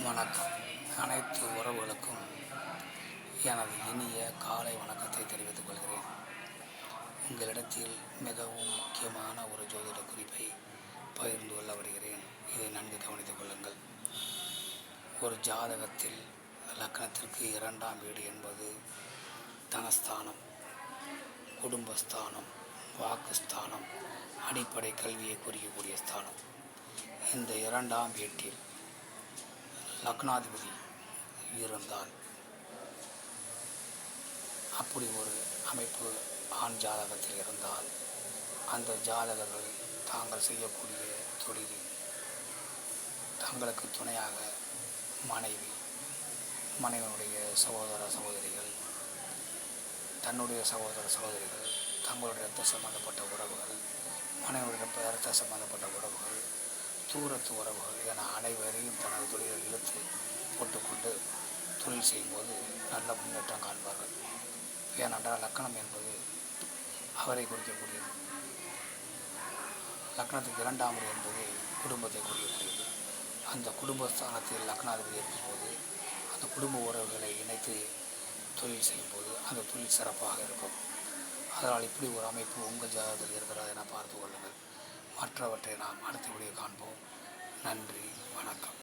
வணக்கம். அனைத்து உறவுகளுக்கும் எனது இனிய காலை வணக்கத்தை தெரிவித்துக் கொள்கிறேன். உங்களிடத்தில் மிகவும் முக்கியமான ஒரு ஜோதிட குறிப்பை பகிர்ந்து கொள்ள வருகிறேன். இதை நன்கு கவனித்துக் கொள்ளுங்கள். ஒரு ஜாதகத்தில் லக்னத்திற்கு 2ஆம் வீடு என்பது தனஸ்தானம், குடும்பஸ்தானம், வாக்குஸ்தானம், அடிப்படை கல்வியை குறிக்கக்கூடிய ஸ்தானம். இந்த 2ஆம் வீட்டில் லக்னாதிபதி இருந்தால், அப்படி ஒரு அமைப்பு ஆண் ஜாதகத்தில் இருந்தால், அந்த ஜாதகர்கள் தாங்கள் செய்யக்கூடிய தொழிலில் தங்களுக்கு துணையாக மனைவி, மனைவியுடைய சகோதர சகோதரிகள், தன்னுடைய சகோதர சகோதரிகள், தங்களுடைய இரத்த சம்பந்தப்பட்ட உறவுகள், மனைவியுடைய இரத்த சம்பந்தப்பட்ட உறவுகள், தூரத்து உறவுகள் என அனைவரையும் தனது தொழிலில் இழுத்து போட்டுக்கொண்டு தொழில் செய்யும்போது நல்ல முன்னேற்றம் காண்பார்கள். ஏனென்றால் லக்னம் என்பது அவரை குறிக்கக்கூடியது. லக்னத்துக்கு 2ஆம் வீடு என்பது குடும்பத்தை குறிக்கக்கூடியது. அந்த குடும்பஸ்தானத்தில் லக்னாதிபதி இருக்கும்போது அந்த குடும்ப உறவுகளை இணைத்து தொழில் செய்யும்போது அந்த தொழில் சிறப்பாக இருக்கும். அதனால் இப்படி ஒரு அமைப்பு உங்கள் ஜாதகத்தில் இருக்கிறதா என பார்த்து கொள்ளுங்கள். மற்றவற்றை நாம் அடுத்த வீடியோ காண்போம். நன்றி, வணக்கம்.